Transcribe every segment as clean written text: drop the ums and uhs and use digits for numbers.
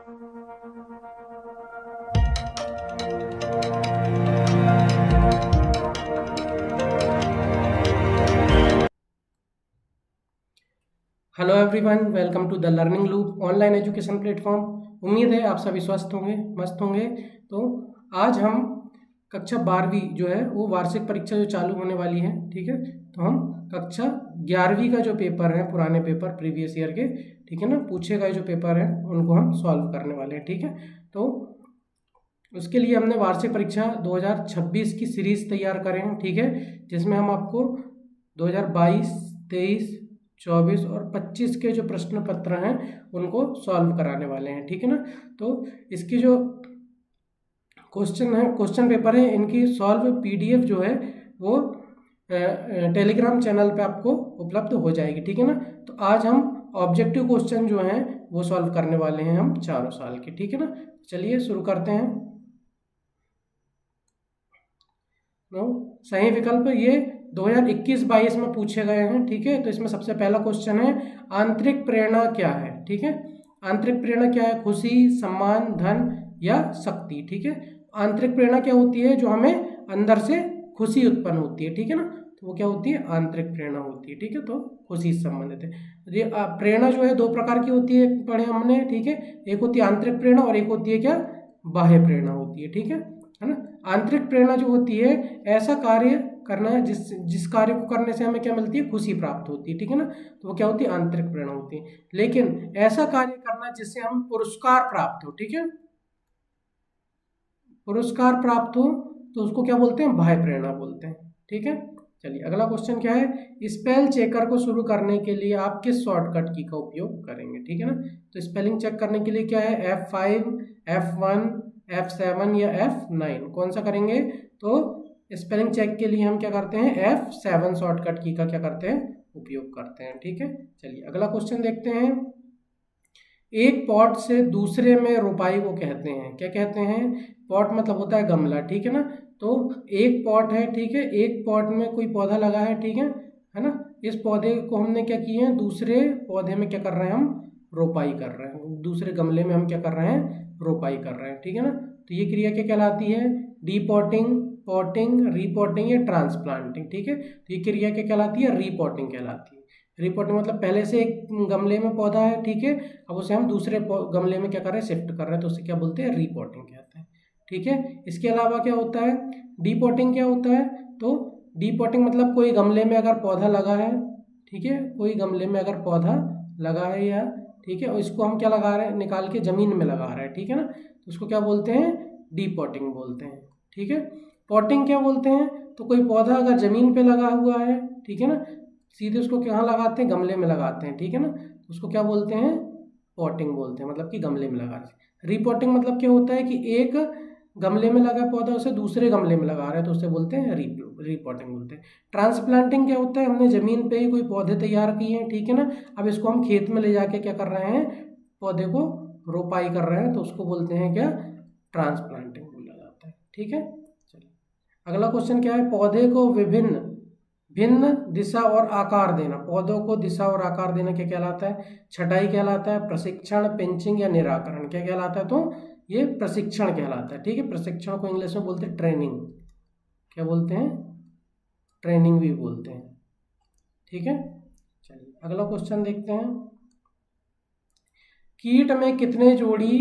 Hello everyone, welcome to the learning loop online education platform. उम्मीद है आप सभी स्वस्थ होंगे, मस्त होंगे। तो आज हम कक्षा 12वीं जो है वो वार्षिक परीक्षा जो चालू होने वाली है, ठीक है। तो हम कक्षा 11वीं का जो पेपर है, पुराने पेपर प्रीवियस ईयर के, ठीक है ना, पूछे गए जो पेपर है उनको हम सॉल्व करने वाले हैं, ठीक है। तो उसके लिए हमने वार्षिक परीक्षा 2026 की सीरीज तैयार करें हैं, ठीक है, जिसमें हम आपको 2022, 23, 24 और 25 के जो प्रश्न पत्र हैं उनको सॉल्व कराने वाले हैं, ठीक है ना। तो इसकी जो क्वेश्चन पेपर है, इनकी सॉल्व पीडीएफ जो है वो टेलीग्राम चैनल पे आपको उपलब्ध हो जाएगी, ठीक है ना। तो आज हम ऑब्जेक्टिव क्वेश्चन जो हैं वो सॉल्व करने वाले हैं हम चारों साल के, ठीक है ना। चलिए शुरू करते हैं। सही विकल्प ये 2021-22 में पूछे गए हैं, ठीक है। तो इसमें सबसे पहला क्वेश्चन है, आंतरिक प्रेरणा क्या है, ठीक है। आंतरिक प्रेरणा क्या है? खुशी, सम्मान, धन या शक्ति, ठीक है। आंतरिक प्रेरणा क्या होती है? जो हमें अंदर से खुशी उत्पन्न होती है, ठीक है ना। तो वो क्या होती है? आंतरिक प्रेरणा होती है, ठीक है। तो खुशी से संबंधित है। ये प्रेरणा जो है दो प्रकार की होती है, पढ़े हमने, ठीक है। एक होती है आंतरिक प्रेरणा और एक होती है क्या? बाह्य प्रेरणा होती है, ठीक है ना। आंतरिक प्रेरणा जो होती है, ऐसा कार्य करना है जिस कार्य को करने से हमें क्या मिलती है? खुशी प्राप्त होती है, ठीक है ना। तो वो क्या होती है? आंतरिक प्रेरणा होती है। लेकिन ऐसा कार्य करना जिससे हम पुरस्कार प्राप्त हो, ठीक है, पुरस्कार प्राप्त हो, तो उसको क्या बोलते हैं? बाह्य प्रेरणा बोलते हैं, ठीक है। चलिए अगला क्वेश्चन क्या है, स्पेल चेकर को शुरू करने के लिए आप किस शॉर्टकट की का उपयोग करेंगे, ठीक है ना। तो स्पेलिंग चेक करने के लिए क्या है? F5, F1, F7 या F9, कौन सा करेंगे? तो स्पेलिंग चेक के लिए हम क्या करते हैं? F7 शॉर्टकट की का क्या करते हैं? उपयोग करते हैं, ठीक है। चलिए अगला क्वेश्चन देखते हैं। एक पॉट से दूसरे में रोपाई को कहते हैं, क्या कहते हैं? पॉट मतलब होता है गमला, ठीक है ना। तो एक पॉट है, ठीक है, एक पॉट में कोई पौधा लगा है, ठीक है ना। इस पौधे को हमने क्या किए हैं? दूसरे पौधे में क्या कर रहे हैं? हम रोपाई कर रहे हैं। दूसरे गमले में हम क्या कर रहे हैं? रोपाई कर रहे हैं, ठीक है ना। तो ये क्रिया क्या कहलाती है? डीपॉटिंग, पॉटिंग, रीपॉटिंग या ट्रांसप्लांटिंग, ठीक है। तो ये क्रिया क्या कहलाती है? रीपॉटिंग कहलाती है। रिपोर्टिंग मतलब पहले से एक गमले में पौधा है, ठीक है, अब उसे हम दूसरे गमले में क्या कर रहे हैं? शिफ्ट कर रहे हैं, तो उसे क्या बोलते हैं? रीपोर्टिंग कहते हैं, ठीक है। इसके अलावा क्या होता है? डीपोटिंग क्या होता है? तो डीपोटिंग मतलब कोई गमले में अगर पौधा लगा है, ठीक है, कोई गमले में अगर पौधा लगा है या, ठीक है, और इसको हम क्या लगा रहे हैं? निकाल के जमीन में लगा रहे हैं, ठीक है ना। तो उसको क्या बोलते हैं? डीपोटिंग बोलते हैं, ठीक है। पॉटिंग क्या बोलते हैं? तो कोई पौधा अगर जमीन पे लगा हुआ है, ठीक है ना, सीधे उसको कहाँ लगाते हैं? गमले में लगाते हैं, ठीक है ना। उसको क्या बोलते हैं? पॉटिंग बोलते हैं, मतलब कि गमले में लगाते हैं। रीपॉटिंग मतलब क्या होता है कि एक गमले में लगा पौधा उसे दूसरे गमले में लगा रहे हैं, तो उसे बोलते हैं रीपॉटिंग बोलते हैं। ट्रांसप्लांटिंग क्या होता है? हमने जमीन पे ही कोई पौधे तैयार किए हैं, ठीक है ना, अब इसको हम खेत में ले जाके क्या कर रहे हैं? पौधे को रोपाई कर रहे हैं, तो उसको बोलते हैं क्या? ट्रांसप्लांटिंग बोला जाता है, ठीक है। चलिए अगला क्वेश्चन क्या है, पौधे को भिन्न दिशा और आकार देना, पौधों को दिशा और आकार देना क्या कहलाता है? छटाई कहलाता है, प्रशिक्षण, पिंचिंग या निराकरण क्या कहलाता है? तो ये प्रशिक्षण कहलाता है, ठीक है। प्रशिक्षण को इंग्लिश में बोलते हैं ट्रेनिंग, क्या बोलते हैं? ट्रेनिंग भी बोलते हैं, ठीक है। चलिए अगला क्वेश्चन देखते हैं। कीट में कितने जोड़ी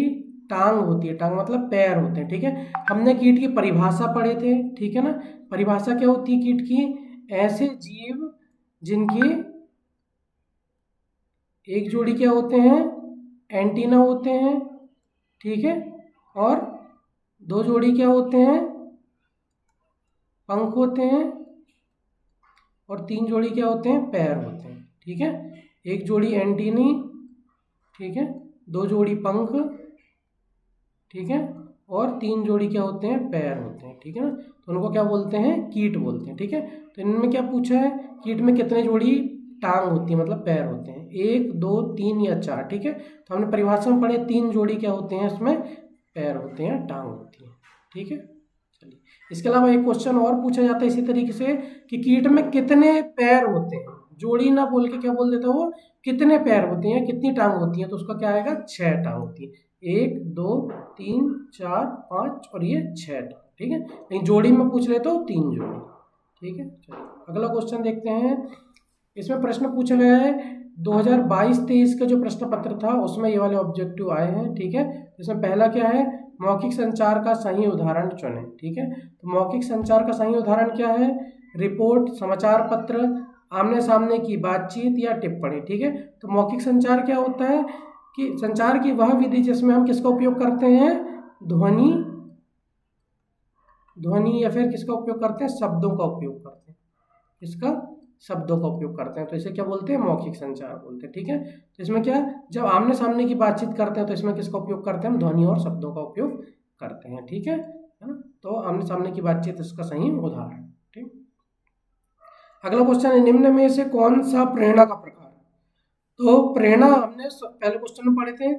टांग होती है? टांग मतलब पैर होते हैं, ठीक है। हमने कीट की परिभाषा पढ़े थे, ठीक है ना। परिभाषा क्या होती है कीट की? ऐसे जीव जिनकी एक जोड़ी क्या होते हैं? एंटीना होते हैं, ठीक है, और दो जोड़ी क्या होते हैं? पंख होते हैं, और तीन जोड़ी क्या होते हैं? पैर होते हैं, ठीक है। एक जोड़ी एंटीनी, ठीक है, दो जोड़ी पंख, ठीक है, और तीन जोड़ी क्या होते हैं? पैर होते हैं, ठीक है ना। तो उनको क्या बोलते हैं? कीट बोलते हैं, ठीक है। तो इनमें क्या पूछा है? कीट में कितने जोड़ी टांग होती है, मतलब पैर होते हैं? एक, दो, तीन या चार, ठीक है। तो हमने परिभाषा में पढ़े तीन जोड़ी क्या होते हैं? इसमें पैर होते हैं, टांग होती है, ठीक है। चलिए इसके अलावा एक क्वेश्चन और पूछा जाता है इसी तरीके से कि कीट में कितने पैर होते हैं? जोड़ी ना बोल के क्या बोल देता है वो? कितने पैर होते हैं, कितनी टांग होती है? तो उसका क्या आएगा? 6 टांग होती है। 1 2 3 4 5 और ये 6, ठीक है। लेकिन जोड़ी में पूछ ले तो 3 जोड़ी, ठीक है। चलो अगला क्वेश्चन देखते हैं। इसमें प्रश्न पूछा गया है 2022-23 का जो प्रश्न पत्र था उसमें ये वाले ऑब्जेक्टिव आए हैं, ठीक है। इसमें पहला क्या है, मौखिक संचार का सही उदाहरण चुनें, ठीक है। तो मौखिक संचार का सही उदाहरण क्या है, रिपोर्ट, समाचार पत्र, आमने सामने की बातचीत या टिप्पणी, ठीक है। तो मौखिक संचार क्या होता है कि संचार की वह विधि जिसमें हम किसका उपयोग करते हैं, ध्वनि या फिर किसका उपयोग करते हैं, शब्दों का उपयोग करते हैं, किसका, शब्दों का उपयोग करते हैं। तो इसे क्या बोलते हैं, मौखिक संचार बोलते हैं, ठीक है। तो इसमें क्या, जब आमने सामने की बातचीत करते हैं तो इसमें किसका उपयोग करते हैं, हम ध्वनि और शब्दों का उपयोग करते हैं, ठीक है ना। तो आमने सामने की बातचीत इसका सही उदाहरण, ठीक। अगला क्वेश्चन है, निम्न में से कौन सा प्रेरणा का प्रकार। तो प्रेरणा हमने पहले क्वेश्चन में पढ़े थे,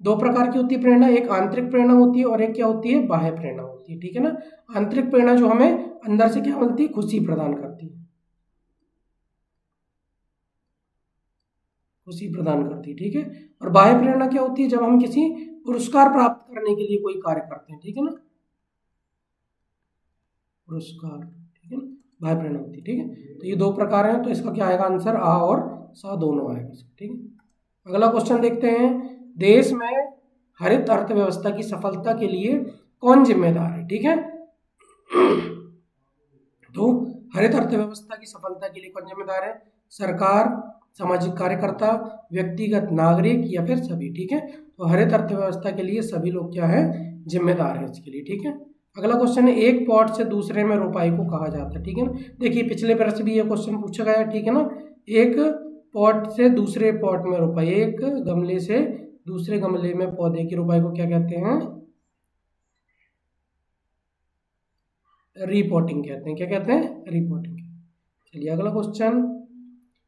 2 प्रकार की होती है प्रेरणा, एक आंतरिक प्रेरणा होती है और एक क्या होती है, बाह्य प्रेरणा होती है, ठीक है ना। आंतरिक प्रेरणा जो हमें अंदर से क्या मिलती है, खुशी प्रदान करती है, खुशी प्रदान करती है, ठीक है। और बाह्य प्रेरणा क्या होती है, जब हम किसी पुरस्कार प्राप्त करने के लिए कोई कार्य करते हैं, ठीक है ना, पुरस्कार, ठीक है ना, बाह्य प्रेरणा होती है, ठीक है। तो ये 2 प्रकार हैं, तो इसका क्या आएगा आंसर, आ और सा दोनों आएगा, ठीक है। अगला क्वेश्चन देखते हैं, देश में हरित अर्थव्यवस्था की सफलता के लिए कौन जिम्मेदार है, ठीक है। तो हरित अर्थव्यवस्था की सफलता के लिए कौन जिम्मेदार है, सरकार, सामाजिक कार्यकर्ता, व्यक्तिगत नागरिक या फिर सभी, ठीक है। तो हरित अर्थव्यवस्था के लिए सभी लोग क्या है, जिम्मेदार है इसके लिए, ठीक है। अगला क्वेश्चन है, एक पॉट से दूसरे में रोपाई को कहा जाता है, ठीक है ना। देखिए पिछले वर्ष भी ये क्वेश्चन पूछा गया, ठीक है ना। एक पॉट से दूसरे पॉट में रोपाई, एक गमले से दूसरे गमले में पौधे की रोपाई को क्या कहते हैं, रिपोर्टिंग कहते हैं, क्या कहते हैं, रिपोर्टिंग। चलिए अगला क्वेश्चन,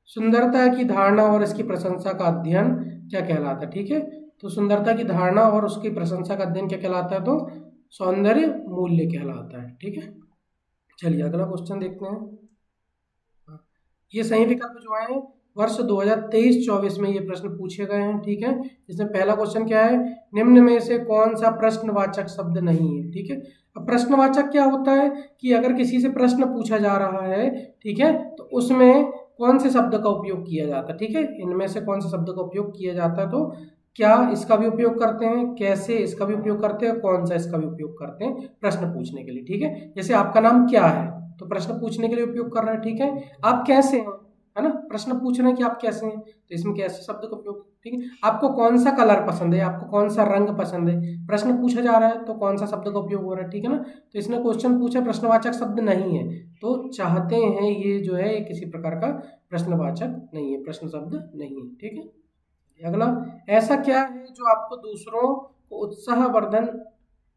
सुंदरता की धारणा और इसकी प्रशंसा का अध्ययन क्या कहलाता है, ठीक है। तो सुंदरता की धारणा और उसकी प्रशंसा का अध्ययन क्या कहलाता है, तो सौंदर्य मूल्य कहलाता है, ठीक है। चलिए अगला क्वेश्चन देखते हैं। ये सही विकल्प जो है वर्ष 2023-24 में ये प्रश्न पूछे गए हैं, ठीक है। इसमें पहला क्वेश्चन क्या है, निम्न में से कौन सा प्रश्नवाचक शब्द नहीं है, ठीक है। अब प्रश्नवाचक क्या होता है कि अगर किसी से प्रश्न पूछा जा रहा है, ठीक है, तो उसमें कौन से शब्द का उपयोग किया जाता है, ठीक है। इनमें से कौन से शब्द का उपयोग किया जाता है, तो क्या इसका भी उपयोग करते हैं, कैसे इसका भी उपयोग करते हैं, कौन सा इसका भी उपयोग करते हैं प्रश्न पूछने के लिए, ठीक है। जैसे आपका नाम क्या है, तो प्रश्न पूछने के लिए उपयोग कर रहा है, ठीक है। आप कैसे हैं, है ना, प्रश्न पूछ रहे हैं कि आप कैसे हैं, तो इसमें कैसे शब्द का उपयोग, ठीक है। आपको कौन सा कलर पसंद है, आपको कौन सा रंग पसंद है, प्रश्न पूछा जा रहा है तो कौन सा शब्द का उपयोग हो रहा है, ठीक है ना। तो इसने क्वेश्चन पूछा, प्रश्नवाचक शब्द नहीं है, तो चाहते हैं ये जो है किसी प्रकार का प्रश्नवाचक नहीं है, प्रश्न शब्द नहीं है, ठीक है। अगला, ऐसा क्या है जो आपको दूसरों को उत्साहवर्धन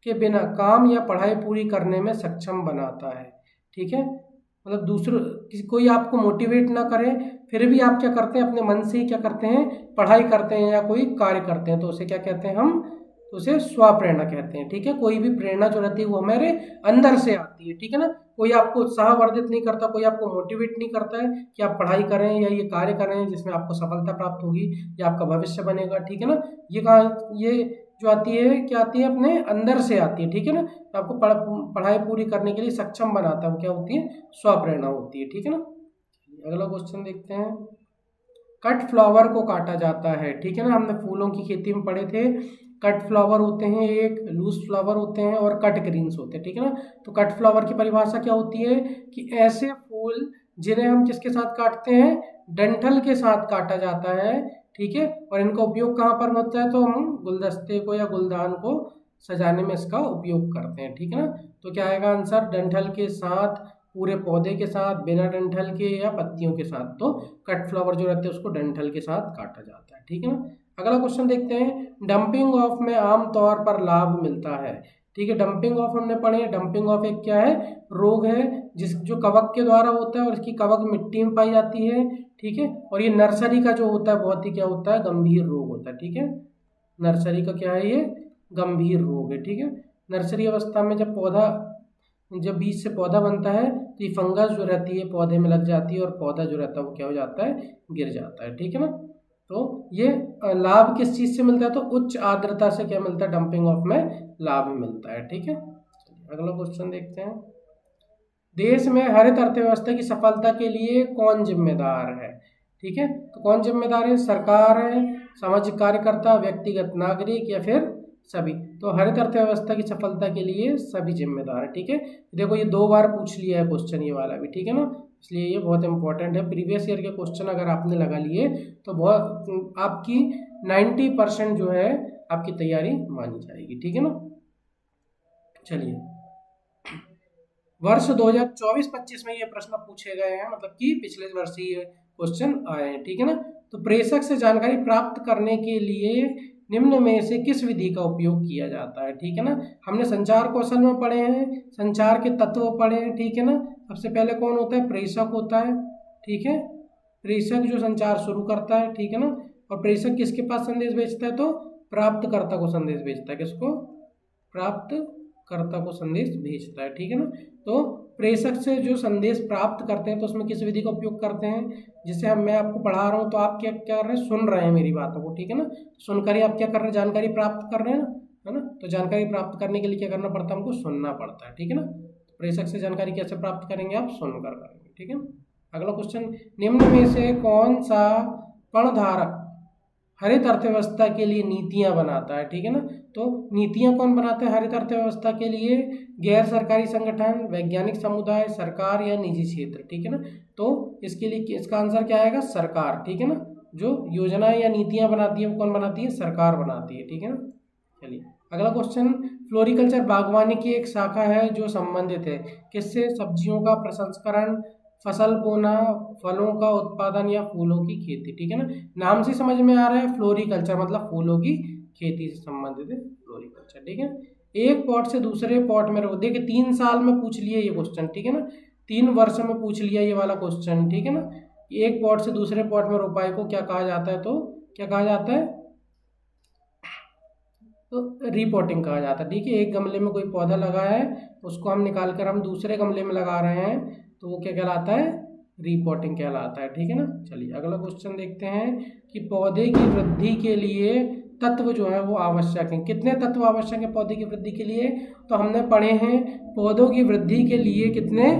के बिना काम या पढ़ाई पूरी करने में सक्षम बनाता है, ठीक है। मतलब दूसरों कोई आपको मोटिवेट ना करे फिर भी आप क्या करते हैं, अपने मन से ही क्या करते हैं, पढ़ाई करते हैं या कोई कार्य करते हैं, तो उसे क्या कहते हैं हम, तो उसे स्वप्रेरणा कहते हैं, ठीक है। कोई भी प्रेरणा जो रहती है वो हमारे अंदर से आती है, ठीक है ना। कोई आपको उत्साहवर्धित नहीं करता, कोई आपको मोटिवेट नहीं करता है कि आप पढ़ाई करें या ये कार्य करें जिसमें आपको सफलता प्राप्त होगी या आपका भविष्य बनेगा, ठीक है ना। ये जो आती है क्या आती है, अपने अंदर से आती है, ठीक है ना। तो आपको पढ़ाई पूरी करने के लिए सक्षम बनाता है, वो क्या होती है, स्वप्रेरणा होती है, ठीक है ना। अगला क्वेश्चन देखते हैं, कट फ्लावर को काटा जाता है, ठीक है ना। हमने फूलों की खेती में पढ़े थे, कट फ्लावर होते हैं, एक लूज फ्लावर होते हैं और कट ग्रीन्स होते हैं, ठीक है ना। तो कट फ्लावर की परिभाषा क्या होती है कि ऐसे फूल जिन्हें हम किसके साथ काटते हैं, डंठल के साथ काटा जाता है, ठीक है। और इनका उपयोग कहाँ पर होता है, तो हम गुलदस्ते को या गुलदान को सजाने में इसका उपयोग करते हैं, ठीक है ना। तो क्या आएगा आंसर, डंठल के साथ, पूरे पौधे के साथ, बिना डंठल के या पत्तियों के साथ। तो कट फ्लावर जो रहते हैं उसको डंठल के साथ काटा जाता है, ठीक है ना। अगला क्वेश्चन देखते हैं, डंपिंग ऑफ में आमतौर पर लाभ मिलता है, ठीक है। डंपिंग ऑफ हमने पढ़े, डंपिंग ऑफ एक क्या है, रोग है जो कवक के द्वारा होता है और इसकी कवक मिट्टी में पाई जाती है, ठीक है। और ये नर्सरी का जो होता है बहुत ही क्या होता है, गंभीर रोग होता है, ठीक है। नर्सरी का क्या है, ये गंभीर रोग है, ठीक है। नर्सरी अवस्था में जब बीज से पौधा बनता है तो ये फंगस जो रहती है पौधे में लग जाती है और पौधा जो रहता है वो क्या हो जाता है, गिर जाता है, ठीक है ना। तो ये लाभ किस चीज से मिलता है, तो उच्च आर्द्रता से क्या मिलता है, डंपिंग ऑफ में लाभ मिलता है। ठीक है, अगला क्वेश्चन देखते हैं। देश में हरित अर्थव्यवस्था की सफलता के लिए कौन जिम्मेदार है? ठीक है, तो कौन जिम्मेदार है, सरकार है, सामाजिक कार्यकर्ता, व्यक्तिगत नागरिक या फिर सभी? तो हरित अर्थव्यवस्था की सफलता के लिए सभी जिम्मेदार है। ठीक है, देखो ये 2 बार पूछ लिया है क्वेश्चन ये वाला भी, ठीक है ना, इसलिए ये बहुत इंपॉर्टेंट है। प्रीवियस ईयर के क्वेश्चन अगर आपने लगा लिए तो बहुत आपकी 90% जो है आपकी तैयारी मानी जाएगी। ठीक है ना, चलिए वर्ष 2024-25 में ये प्रश्न पूछे गए हैं, मतलब कि पिछले वर्ष ही ये क्वेश्चन आए हैं। ठीक है ना, तो प्रेषक से जानकारी प्राप्त करने के लिए निम्न में से किस विधि का उपयोग किया जाता है? ठीक है ना, हमने संचार कौशल में पढ़े हैं, संचार के तत्व पढ़े हैं। ठीक है ना, सबसे पहले कौन होता है, प्रेषक होता है। ठीक है, प्रेषक जो संचार शुरू करता है। ठीक है ना, और प्रेषक किसके पास संदेश भेजता है, तो प्राप्तकर्ता को संदेश भेजता है। किसको, प्राप्तकर्ता को संदेश भेजता है। ठीक है ना, तो प्रेषक से जो संदेश प्राप्त करते हैं तो उसमें किस विधि का उपयोग करते हैं, जैसे मैं आपको पढ़ा रहा हूँ तो आप क्या क्या कर रहे हैं, सुन रहे हैं मेरी बातों को। ठीक है ना, सुनकर ही आप क्या कर रहे हैं, जानकारी प्राप्त कर रहे हैं ना, है ना, तो जानकारी प्राप्त करने के लिए क्या करना पड़ता है, हमको सुनना पड़ता है। ठीक है ना, तो प्रेषक से जानकारी कैसे प्राप्त करेंगे, आप सुनकर करेंगे। ठीक है, अगला क्वेश्चन, निम्न में से कौन सा पणधारक हरित अर्थव्यवस्था के लिए नीतियां बनाता है? ठीक है ना, तो नीतियां कौन बनाता है हरित अर्थव्यवस्था के लिए, गैर सरकारी संगठन, वैज्ञानिक समुदाय, सरकार या निजी क्षेत्र? ठीक है ना, तो इसके लिए इसका आंसर क्या आएगा, सरकार। ठीक है ना, जो योजनाएं या नीतियां बनाती है वो कौन बनाती है, सरकार बनाती है। ठीक है ना, चलिए अगला क्वेश्चन, फ्लोरिकल्चर बागवानी की एक शाखा है जो संबंधित है किससे, सब्जियों का प्रसंस्करण, फसल बोना, फलों का उत्पादन या फूलों की खेती? ठीक है ना, नाम से समझ में आ रहा है, फ्लोरिकल्चर मतलब फूलों की खेती से संबंधित है फ्लोरिकल्चर। ठीक है, एक पॉट से दूसरे पॉट में रहो, देखिए 3 साल में पूछ लिया ये क्वेश्चन। ठीक है ना, 3 वर्ष में पूछ लिया ये वाला क्वेश्चन। ठीक है ना, एक पॉट से दूसरे पॉट में रोपाई को क्या कहा जाता है, तो क्या कहा जाता है, तो रिपोर्टिंग कहा जाता है। ठीक है, एक गमले में कोई पौधा लगा है उसको हम निकाल कर हम दूसरे गमले में लगा रहे हैं तो वो क्या कहलाता है, रिपोर्टिंग कहलाता है। ठीक है ना, चलिए अगला क्वेश्चन देखते हैं कि पौधे की वृद्धि के लिए तत्व जो है वो आवश्यक हैं, कितने तत्व आवश्यक है पौधे की वृद्धि के लिए, तो हमने पढ़े हैं पौधों की वृद्धि के लिए कितने,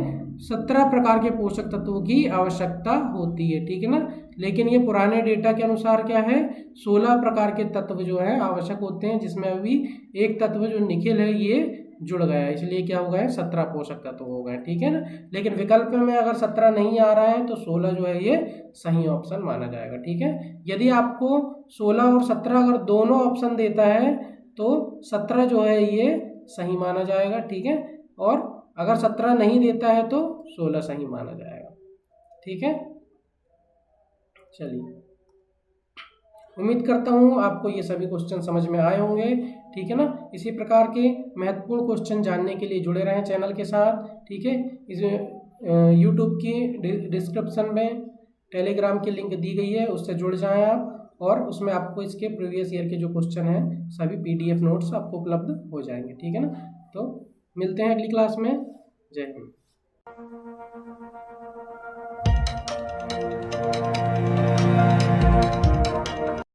17 प्रकार के पोषक तत्वों की आवश्यकता होती है। ठीक है ना, लेकिन ये पुराने डेटा के अनुसार क्या है, 16 प्रकार के तत्व जो है आवश्यक होते हैं, जिसमें अभी एक तत्व जो निखिल है ये जुड़ गया है, इसलिए क्या हो गए, 17 पोषक तत्व हो गए। ठीक है ना, लेकिन विकल्प में अगर 17 नहीं आ रहा है तो 16 जो है ये सही ऑप्शन माना जाएगा। ठीक है, यदि आपको 16 और 17 अगर दोनों ऑप्शन देता है तो 17 जो है ये सही माना जाएगा। ठीक है, और अगर 17 नहीं देता है तो 16 सही माना जाएगा। ठीक है, चलिए उम्मीद करता हूँ आपको ये सभी क्वेश्चन समझ में आए होंगे। ठीक है ना, इसी प्रकार के महत्वपूर्ण क्वेश्चन जानने के लिए जुड़े रहें चैनल के साथ। ठीक है, इस यूट्यूब की डिस्क्रिप्शन में टेलीग्राम की लिंक दी गई है, उससे जुड़ जाएं आप, और उसमें आपको इसके प्रीवियस ईयर के जो क्वेश्चन हैं सभी PDF नोट्स आपको उपलब्ध हो जाएंगे। ठीक है ना, तो मिलते हैं अगली क्लास में। जय हिंद।